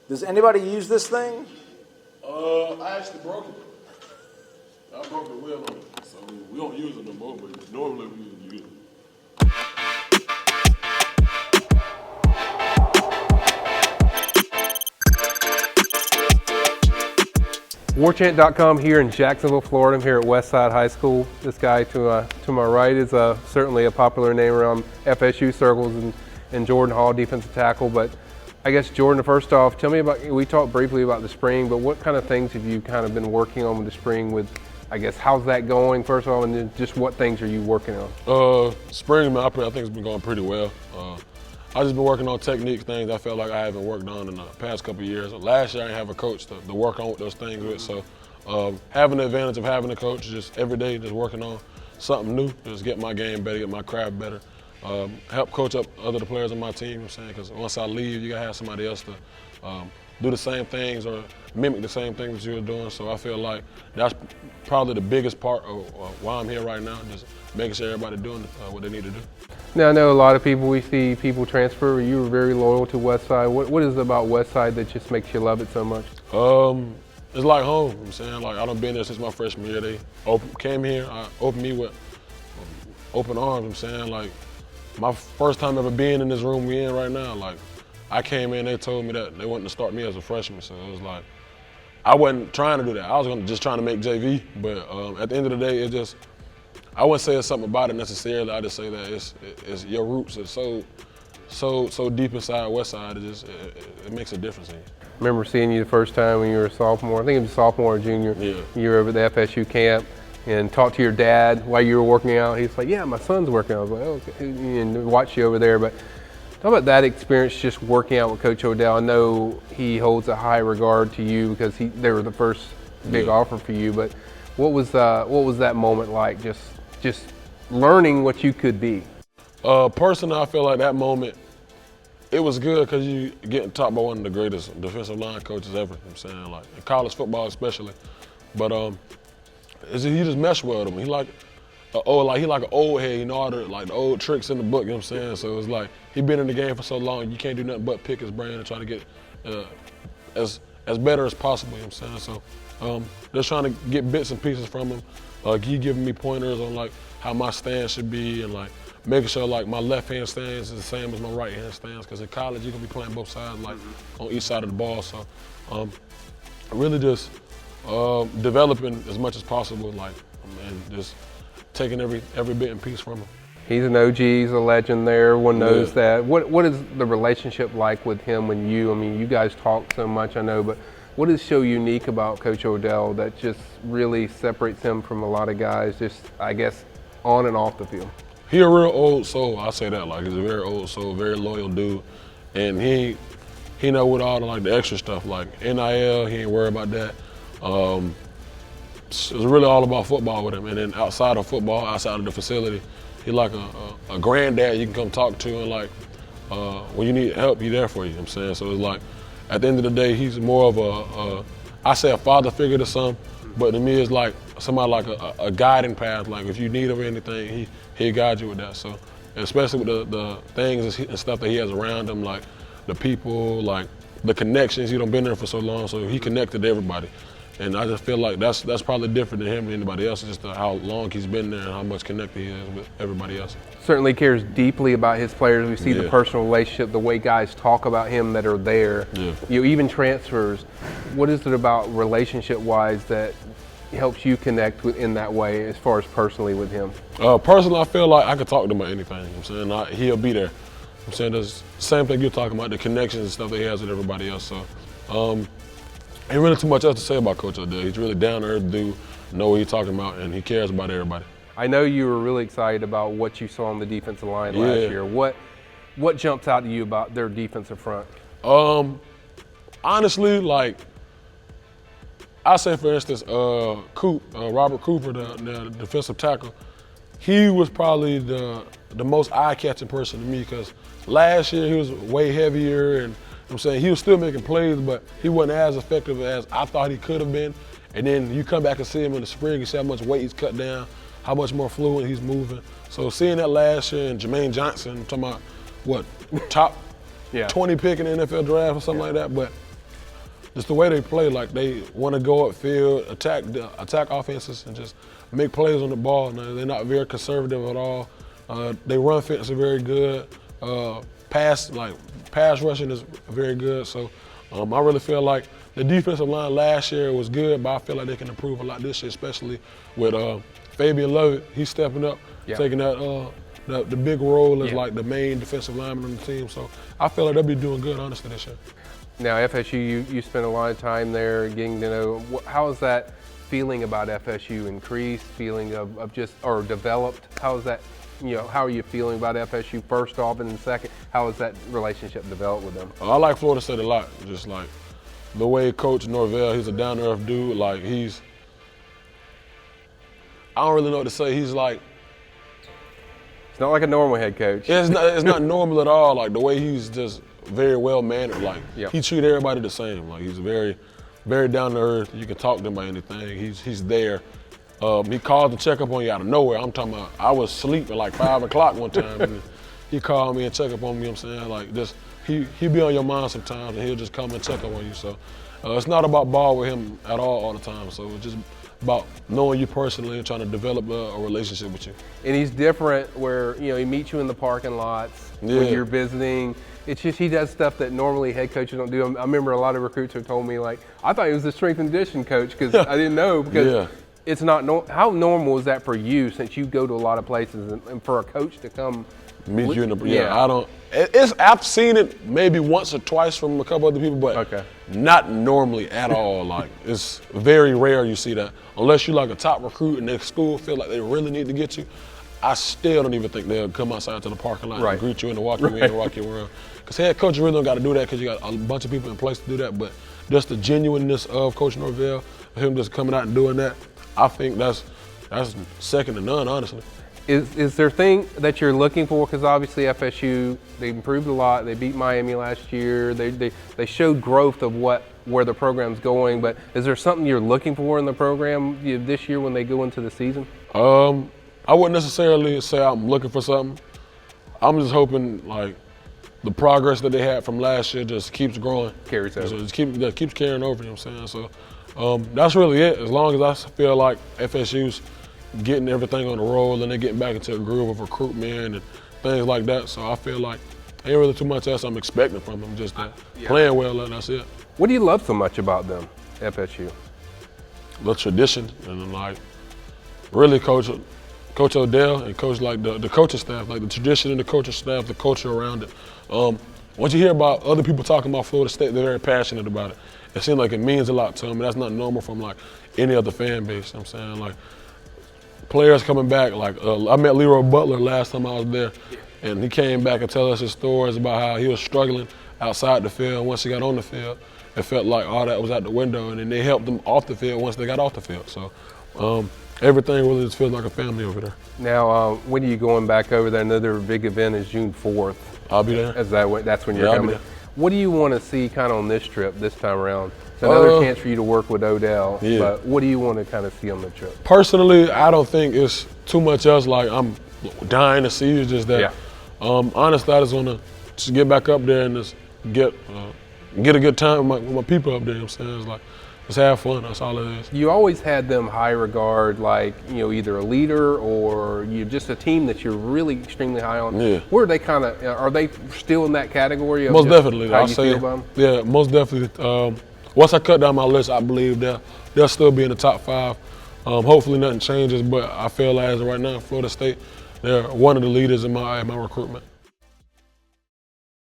Does anybody use this thing? I actually broke it. I broke the wheel on it, so we don't use it no more, but normally we use it. Warchant.com here in Jacksonville, Florida. I'm here at Westside High School. This guy to my right is certainly a popular name around FSU circles and Jordan Hall, defensive tackle. But I guess, Jordan, first off, tell me about, we talked briefly about the spring, but what kind of things have you kind of been working on with the spring with, I guess, how's that going, first of all, and then just what things are you working on? Spring, man, I think it's been going pretty well. I just been working on technique things I felt like I haven't worked on in the past couple of years. Last year I didn't have a coach to work on with those things with, so having the advantage of having a coach, just every day just working on something new, just get my game better, get my craft better, help coach up other players on my team, you know what I'm saying, because once I leave, you gotta have somebody else to do the same things or mimic the same things that you're doing. So I feel like that's probably the biggest part of why I'm here right now, just making sure everybody's doing what they need to do. Now, I know a lot of people, we see people transfer. You were very loyal to Westside. What is it about Westside that just makes you love it so much? It's like home, you know what I'm saying? Like, I done been there since my freshman year. They came here, opened me with open arms, you know what I'm saying? Like, my first time ever being in this room we in right now, like, I came in, they told me that they wanted to start me as a freshman, so it was like, I wasn't trying to do that. I was just trying to make JV, but at the end of the day, it just, I wouldn't say it's something about it necessarily. I just say that it's your roots are so deep inside Westside. It makes a difference in you. I remember seeing you the first time when you were a sophomore. I think it was a sophomore or junior. Yeah. You were over at the FSU camp and talked to your dad while you were working out. He's like, "Yeah, my son's working out." I was like, "Oh, okay," and watched you over there. But talk about that experience, just working out with Coach Odell. I know he holds a high regard to you because they were the first big offer for you. But what was that moment like? Just learning what you could be. Personally, I feel like that moment, it was good because you getting taught by one of the greatest defensive line coaches ever. You know what I'm saying, like in college football especially. But he just meshed well with him. He like an old head. He know all the old tricks in the book. You know what I'm saying? So it was like he been in the game for so long, you can't do nothing but pick his brain and try to get as better as possible. You know what I'm saying? So just trying to get bits and pieces from him. Like he giving me pointers on like how my stance should be and like making sure like my left hand stance is the same as my right hand stance. Because in college you're gonna be playing both sides, like on each side of the ball. So really just developing as much as possible, like, and just taking every bit and piece from him. He's an OG, he's a legend there. Everyone knows that. What is the relationship like with him and you? I mean, you guys talk so much, I know, but what is so unique about Coach Odell that just really separates him from a lot of guys, just, I guess, on and off the field? He a real old soul, I say that. Like, he's a very old soul, very loyal dude. And he know with all the extra stuff, like NIL, he ain't worried about that. It's really all about football with him. And then outside of football, outside of the facility, he like a granddad you can come talk to, and like, when you need help, he there for you, you know what I'm saying? So it's like, at the end of the day, he's more of I say a father figure to some, but to me it's like somebody like a guiding path. Like if you need him or anything, he'll guide you with that. So, especially with the things and stuff that he has around him, like the people, like the connections. He done been there for so long, so he connected to everybody. And I just feel like that's probably different than him and anybody else, just how long he's been there and how much connected he is with everybody else. Certainly cares deeply about his players. We see the personal relationship, the way guys talk about him that are there. Yeah. You know, even transfers. What is it about relationship-wise that helps you connect in that way as far as personally with him? Personally, I feel like I could talk to him about anything. You know what I'm saying? He'll be there. I'm saying there's the same thing you're talking about, the connections and stuff that he has with everybody else. So ain't really too much else to say about Coach Odell. He's really down to earth dude, know what he's talking about, and he cares about everybody. I know you were really excited about what you saw on the defensive line last year. What jumps out to you about their defensive front? Honestly, like, I say for instance, Robert Cooper, the defensive tackle, he was probably the most eye-catching person to me because last year he was way heavier and I'm saying he was still making plays, but he wasn't as effective as I thought he could have been. And then you come back and see him in the spring, you see how much weight he's cut down, how much more fluid he's moving. So seeing that last year and Jermaine Johnson, I'm talking about what, top 20 pick in the NFL draft or something like that. But just the way they play. Like they want to go upfield, attack offenses, and just make plays on the ball. Now, they're not very conservative at all. They run fits are very good. Pass rushing is very good. So I really feel like the defensive line last year was good, but I feel like they can improve a lot this year, especially with Fabian Lovett. He's stepping up, taking that the big role as like the main defensive lineman on the team. So I feel like they'll be doing good, honestly, this year. Now, FSU, you spent a lot of time there getting to know. How is that feeling about FSU increased, feeling of just, or developed? How is that, how are you feeling about FSU first off, and then second, how has that relationship developed with them? I like Florida State a lot. Just like the way Coach Norvell, he's a down-to-earth dude. Like I don't really know what to say. He's like, it's not like a normal head coach. It's not normal at all. Like the way he's just very well mannered. Like he treats everybody the same. Like he's very, very down to earth. You can talk to him about anything. He's there. He called to check up on you out of nowhere. I'm talking about, I was asleep at like 5 o'clock one time, and he called me and check up on me. You know what I'm saying, like just he be on your mind sometimes, and he'll just come and check up on you. So it's not about ball with him at all the time. So it's just about knowing you personally and trying to develop a relationship with you. And he's different where, he meets you in the parking lots when you're visiting. It's just he does stuff that normally head coaches don't do. I remember a lot of recruits have told me, like, I thought he was a strength and conditioning coach because I didn't know, because it's not how normal is that for you, since you go to a lot of places, and for a coach to come meet you in the I've seen it maybe once or twice from a couple other people, but not normally at all. Like it's very rare you see that, unless you're like a top recruit and their school feel like they really need to get you. I still don't even think they'll come outside to the parking lot and greet you and walk you in and walk you around. Because head coaches really don't got to do that, because you got a bunch of people in place to do that. But just the genuineness of Coach Norvell, him just coming out and doing that, I think that's second to none, honestly. Is there a thing that you're looking for? Because obviously FSU, they improved a lot. They beat Miami last year. They showed growth of where the program's going. But is there something you're looking for in the program this year when they go into the season? I wouldn't necessarily say I'm looking for something. I'm just hoping like the progress that they had from last year just keeps growing. Carries over. So just keeps carrying over, you know what I'm saying? So that's really it. As long as I feel like FSU's getting everything on the roll and they're getting back into a groove of recruitment and things like that. So I feel like ain't really too much else I'm expecting from them, just playing well, and that's it. What do you love so much about them, FSU? The tradition, and like really Coach Odell and coach like the coaching staff, like the tradition and the coaching staff, the culture around it. Once you hear about other people talking about Florida State, they're very passionate about it. It seems like it means a lot to them, and that's not normal from like any other fan base. You know what I'm saying, like players coming back, like I met Leroy Butler last time I was there, and he came back and tell us his stories about how he was struggling outside the field. Once he got on the field, it felt like all that was out the window, and then they helped him off the field once they got off the field. So everything really just feels like a family over there. Now, when are you going back over there? Another big event is June 4th. I'll be there. That's when you're coming? What do you want to see kind of on this trip this time around? It's another chance for you to work with Odell, but what do you want to kind of see on the trip? Personally, I don't think it's too much else like I'm dying to see. It's just that, honestly, I just want to just get back up there and just get a good time with my people up there. You know what I'm saying? It's like, just have fun, that's all it is. You always had them high regard, like, either a leader or you're just a team that you're really extremely high on. Yeah. Where are they are they still in that category of most definitely, how you feel about them? Yeah, most definitely. Once I cut down my list, I believe they'll still be in the top 5. Hopefully nothing changes, but I feel like as of right now, Florida State, they're one of the leaders in my recruitment.